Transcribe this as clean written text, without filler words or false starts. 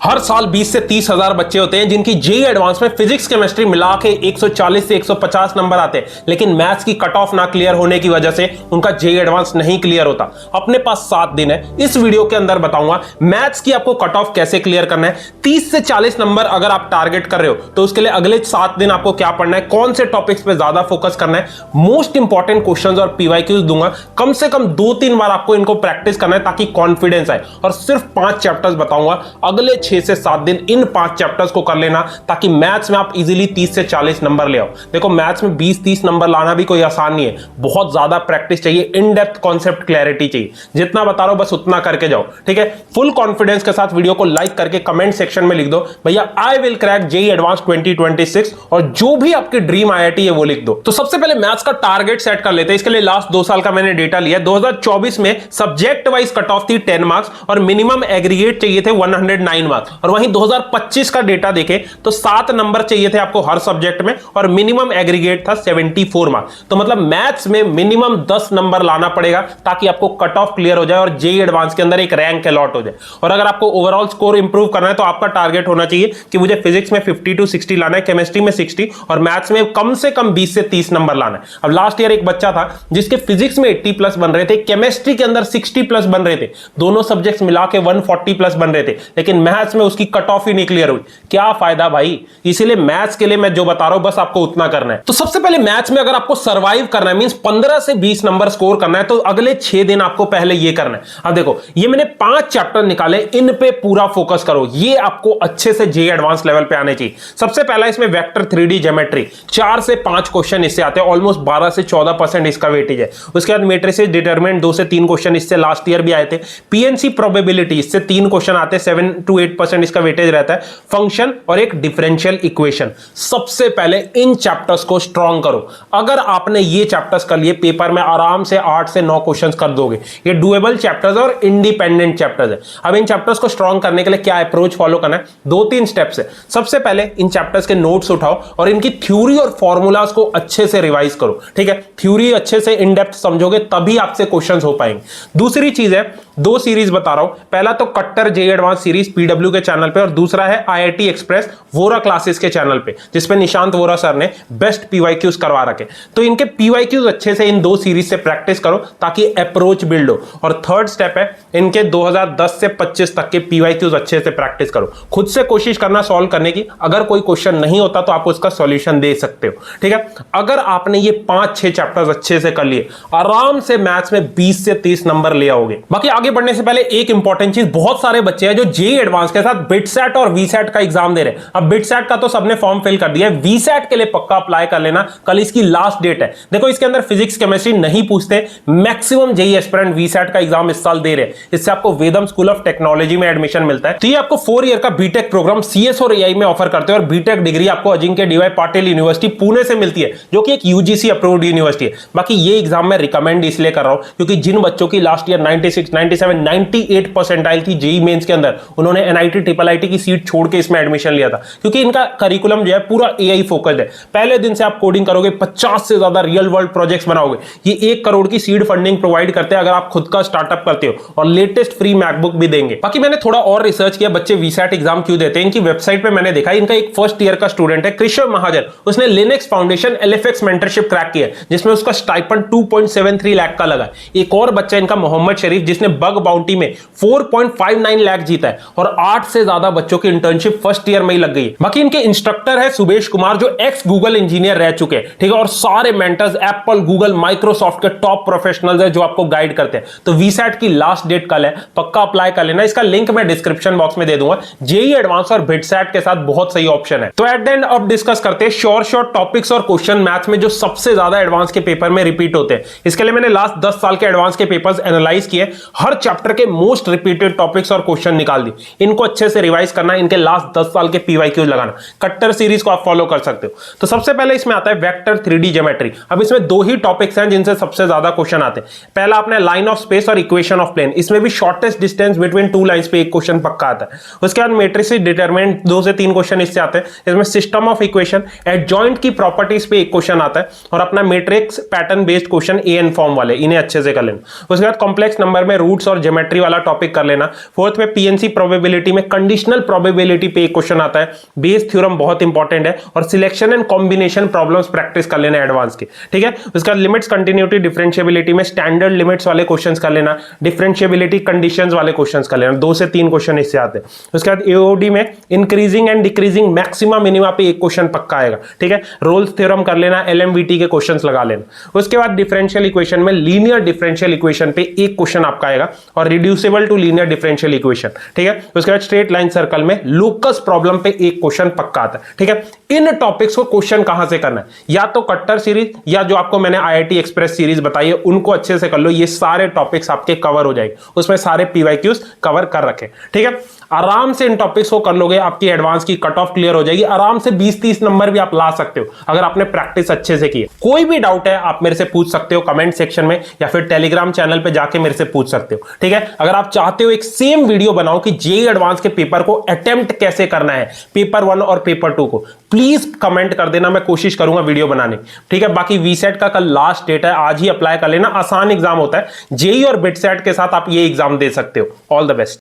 हर साल 20 से 30 हजार बच्चे होते हैं जिनकी जेईई एडवांस में फिजिक्स केमिस्ट्री मिला के 140 से 150 नंबर आते हैं, लेकिन मैथ्स की कट ऑफ ना क्लियर होने की वजह से उनका जेईई एडवांस नहीं क्लियर होता। अपने पास 7 दिन है, इस वीडियो के अंदर बताऊंगा मैथ्स की आपको कट ऑफ कैसे क्लियर करना है। 30 से 40 नंबर अगर आप टारगेट कर रहे हो तो उसके लिए अगले 7 दिन आपको क्या पढ़ना है, कौन से टॉपिक्स पे ज्यादा फोकस करना है, मोस्ट इंपॉर्टेंट क्वेश्चंस और पीवाईक्यूज दूंगा। कम से कम 2-3 बार आपको इनको प्रैक्टिस करना है ताकि कॉन्फिडेंस आए, और सिर्फ 5 चैप्टर्स बताऊंगा। अगले 6 से 7 दिन इन 5 चैप्टर्स को कर लेना ताकि मैथ्स में आप इजीली 30 से 40 नंबर ले आओ। देखो मैथ्स में 20-30 नंबर लाना भी कोई आसान नहीं है, बहुत ज्यादा प्रैक्टिस चाहिए, इन डेप्थ कॉन्सेप्ट क्लैरिटी चाहिए। जितना बता रहा हूं बस उतना करके जाओ, ठीक है। फुल कॉन्फिडेंस के साथ वीडियो को लाइक करके कमेंट सेक्शन में लिख दो भैया I will crack JEE advance 2026, और जो भी आपकी ड्रीम आईआईटी है वो लिख दो। तो सबसे पहले मैथ्स का टारगेट सेट कर लेते हैं। इसके लिए लास्ट 2 साल का मैंने डेटा लिया। 2024 में सब्जेक्ट वाइज कट ऑफ थी 10 मार्क्स और मिनिमम एग्रीगेट चाहिए थे 109 मार्क्स, और वहीं 2025 का डेटा देखें तो 7 नंबर चाहिए थे आपको हर सब्जेक्ट में और मिनिमम एग्रीगेट था 74 मार्क्स। तो मतलब मैथ्स में मिनिमम 10 नंबर लाना पड़ेगा ताकि आपको कट ऑफ क्लियर हो जाए और जेईई एडवांस के अंदर एक रैंक अलॉट हो जाए। और अगर आपको ओवरऑल स्कोर इंप्रूव करना है तो आपका टारगेट होना चाहिए कि मुझे फिजिक्स में 50 to 60 लाना है, केमिस्ट्री में 60 और मैथ्स में कम से कम 20 से 30 नंबर लाना है। अब लास्ट ईयर एक बच्चा था जिसके फिजिक्स में 80 प्लस बन रहे थे, केमिस्ट्री के अंदर 60 प्लस बन रहे थे, दोनों सब्जेक्ट्स मिला के 140 प्लस बन रहे थे, लेकिन मैथ्स में उसकी कट ऑफ ही नहीं क्लियर हुई। क्या फायदा भाई। इसीलिए मैथ्स के लिए मैं जो बता रहा हूं बस आपको उतना करना है। तो सबसे पहले मैथ्स में अगर आपको सर्वाइव करना है, मींस 15 से 20 नंबर स्कोर करना है, तो अगले 6 दिन आपको पहले ये करना है। अब देखो ये मैंने 5 चैप्टर निकाले, इन पे पूरा फोकस करो, ये आपको अच्छे से जेईई एडवांस लेवल पे आने चाहिए। सबसे पहला इसमें वेक्टर 3D ज्योमेट्री, 4 से 5 क्वेश्चन इससे आते हैं, ऑलमोस्ट 12 से 14% इसका वेटेज है। उसके बाद मैट्रिसेस डिटरमिनेंट 2 से 3 क्वेश्चन इससे लास्ट ईयर भी आए थे। पीएनसी प्रोबेबिलिटी इससे 3 क्वेश्चन आते हैं, 7 to 8% इसका वेटेज रहता है। फंक्शन और एक डिफरेंशियल इक्वेशन। सबसे पहले इन चैप्टर्स को स्ट्रॉन्ग करो। अगर आपने ये चैप्टर्स कर लिए पेपर में आराम से 8 से 9 क्वेश्चंस कर दोगे। ये डुएबल चैप्टर्स और इंडिपेंडेंट चैप्टर्स है। अब इन चैप्टर्स को स्ट्रॉन्ग करने के लिए क्या अप्रोच फॉलो करना है, 2-3 स्टेप्स है। सबसे पहले इन चैप्टर्स के नोट्स उठाओ और इनकी थ्योरी और फॉर्मूलाज को अच्छे से रिवाइज करो, ठीक है। थ्योरी अच्छे से इन डेप्थ समझोगे तभी आपसे क्वेश्चंस हो पाएंगे। दूसरी चीज है, 2 सीरीज बता रहा हूं। पहला तो कट्टर जेईई एडवांस सीरीज पीडब्ल्यू के चैनल पे, और दूसरा है आईआईटी एक्सप्रेस वोरा क्लासेस के चैनल पे, जिसपे निशांत वोरा सर ने बेस्ट पीवाईक्यूज करवा रखे। तो इनके पीवाईक्यूज अच्छे से इन 2 सीरीज से प्रैक्टिस करो ताकि अप्रोच बिल्ड हो। और थर्ड स्टेप है इनके 2010 से 25 तक के पीवाईक्यूज अच्छे से प्रैक्टिस करो। खुद से कोशिश करना सॉल्व करने की, अगर कोई क्वेश्चन नहीं होता तो आप उसका सॉल्यूशन दे सकते हो, ठीक है। अगर आपने ये 5-6 चैप्टर्स अच्छे से कर लिए, आराम से मैथ्स में 20 से 30 नंबर ले आओगे। बाकी आगे बढ़ने से पहले एक इंपॉर्टेंट चीज, बहुत सारे बच्चे हैं जो जेईई एडवांस के साथ बिटसैट और वीसैट का एग्जाम दे रहे हैं। अब बिटसैट का तो सबने फॉर्म फिल कर दिया है, वीसैट के लिए पक्का अप्लाई कर लेना, कल इसकी लास्ट डेट है। देखो इसके अंदर फिजिक्स केमिस्ट्री नहीं पूछते, मैक्सिमम जेईई एस्पिरेंट वीसैट का एग्जाम इस साल दे रहे हैं। इससे आपको वेदम स्कूल ऑफ टेक्नोलॉजी में एडमिशन मिलता है। तो ये आपको 4 ईयर का बीटेक प्रोग्राम सीएस और एआई में ऑफर करते हैं, और बीटेक डिग्री आपको अजिंक्य डीवाई पाटिल यूनिवर्सिटी पुणे से मिलती है, जो कि एक यूजीसी अप्रूव्ड यूनिवर्सिटी है। बाकी ये एग्जाम में रिकमेंड इसलिए कर रहा हूं क्योंकि जिन बच्चों की लास्ट ईयर 96, 97, 98 परसेंटाइल थी जेईई मेंस के अंदर, उन्होंने एनआईटी ट्रिपल आईटी की सीट छोड़ के इसमें एडमिशन लिया था, क्योंकि इनका करिकुलम जो है पूरा एआई फोकस्ड है। पहले दिन से आप कोडिंग करोगे, 50 से ज्यादा रियल वर्ल्ड प्रोजेक्ट्स बनाओगे। ये 1 करोड़ की सीड फंडिंग प्रोवाइड करते हैं अगर आप खुद का स्टार्टअप करते हो, और लेटेस्ट फ्री मैकबुक भी देंगे। बाकी मैंने थोड़ा और रिसर्च किया बच्चे वीसैट एग्जाम क्यों देते हैं। इनकी वेबसाइट पे मैंने देखा, इनका एक फर्स्ट ईयर का स्टूडेंट है कृष्ण महाजन, उसने लिनक्स फाउंडेशन एलएफएक्स मेंटरशिप क्रैक किया, जिसमें उसका स्टाइपेंड 2.73 लाख का लगा। एक और बच्चा इनका मोहम्मद शरीफ, जिसने बग बाउंटी में 4.59 लाख जीता है, और 8 से ज्यादा बच्चों की इंटर्नशिप फर्स्ट ईयर में ही लग गई है। बाकी इनके इंस्ट्रक्टर है सुबेश कुमार, जो एक्स गूगल इंजीनियर रह चुके हैं, ठीक है, और सारे मेंटर्स एप्पल, गूगल, माइक्रोसॉफ्ट के टॉप प्रोफेशनल्स है जो आपको गाइड करते हैं। तो वीसैट की लास्ट डेट कल है, पक्का अप्लाई कर लेना। इसका लिंक मैं डिस्क्रिप्शन बॉक्स में दे दूंगा। जेईई एडवांस और बिटसैट के साथ बहुत सही ऑप्शन है। तो एट द एंड अब डिस्कस करते हैं शॉर्ट टॉपिक्स और क्वेश्चन मैथ्स में जो सबसे ज्यादा एडवांस के पेपर में रिपीट होते हैं। इसके लिए मैंने लास्ट 10 साल के एडवांस के पेपर्स एनालाइज किए, हर चैप्टर के मोस्ट रिपीटेड टॉपिक्स और क्वेश्चन निकाल दी। इनको अच्छे से रिवाइज करना, इनके लास्ट 10 साल के पीवाईक्यूज लगाना। कट्टर सीरीज को आप फॉलो कर सकते हो। तो सबसे पहले इसमें आता है वेक्टर 3D ज्योमेट्री। अब इसमें 2 ही टॉपिक्स हैं जिनसे सबसे ज्यादा क्वेश्चन आते हैं। पहला अपने लाइन ऑफ स्पेस और इक्वेशन ऑफ प्लेन, इसमें भी शॉर्टेस्ट डिस्टेंस बिटवीन 2 लाइंस पे एक क्वेश्चन पक्का आता है। उसके बाद मैट्रिसेस डिटरमिनेंट 2 से 3 क्वेश्चन इससे आते हैं। इसमें सिस्टम ऑफ इक्वेशन, एडजॉइंट की प्रॉपर्टीज पे एक क्वेश्चन आता है, और अपना matrix pattern based question AN form वाले, इन्हें अच्छे से कर लेना। उसके बाद कॉम्प्लेक्स नंबर में रूट्स और ज्योमेट्री वाला टॉपिक कर लेना। फोर्थ में पीएनसी प्रोबेबिलिटी प्रोबेबिलिटी में कंडीशनल प्रोबेबिलिटी पे एक क्वेश्चन आता है, बेस थ्योरम बहुत इंपॉर्टेंट है, और selection and combination problems practice कर लेना एडवांस के, ठीक है। उसके बाद लिमिट्स कंटिन्यूटी डिफरेंशिएबिलिटी में स्टैंडर्ड लिमिट्स वाले क्वेश्चंस कर लेना, डिफरेंशिएबिलिटी कंडीशंस वाले क्वेश्चंस कर लेना, 2 से 3 क्वेश्चन इससे आते हैं। उसके बाद एओडी में increasing and decreasing maxima minima पे एक क्वेश्चन पक्का आएगा, ठीक है। रोल्स थ्योरम कर लेना, एलएमवीटी के क्वेश्चंस लगा लेना। उसके बाद डिफरेंशियल इक्वेशन में लीनियर डिफरेंशियल इक्वेशन पे एक क्वेश्चन आपका आएगा, और reducible to linear differential equation, ठीक है। उसके बाद स्ट्रेट लाइन सर्कल में लोकस प्रॉब्लम पे एक क्वेश्चन पक्का आता है, ठीक है। इन टॉपिक्स को क्वेश्चन कहां से करना है, या तो कट्टर सीरीज या जो आपको मैंने आईआईटी एक्सप्रेस सीरीज बताई है उनको अच्छे से कर लो, ये सारे टॉपिक्स आपके कवर हो जाएंगे, उसमें सारे पीवाईक्यूज कवर कर रखे, ठीक है। आराम से इन टॉपिक्स को कर लोगे, आपकी एडवांस की कट ऑफ क्लियर हो जाएगी, आराम से 20-30 नंबर भी आप ला सकते हो अगर आपने प्रैक्टिस अच्छे से की है। कोई भी डाउट है आप मेरे से पूछ सकते हो कमेंट सेक्शन में, या फिर टेलीग्राम चैनल पे जाके मेरे से पूछ सकते हो, ठीक है। अगर आप चाहते हो एक सेम वीडियो बनाओ कि जेईई एडवांस के पेपर को अटेम्प्ट कैसे करना है, पेपर 1 और पेपर 2 को, प्लीज कमेंट कर देना, मैं कोशिश करूंगा वीडियो बनाने, ठीक है। बाकी वीसेट का कल लास्ट डेट है, आज ही अप्लाई कर लेना, आसान एग्जाम होता है, जेईई और बिटसेट के साथ आप ये एग्जाम दे सकते हो। All the best.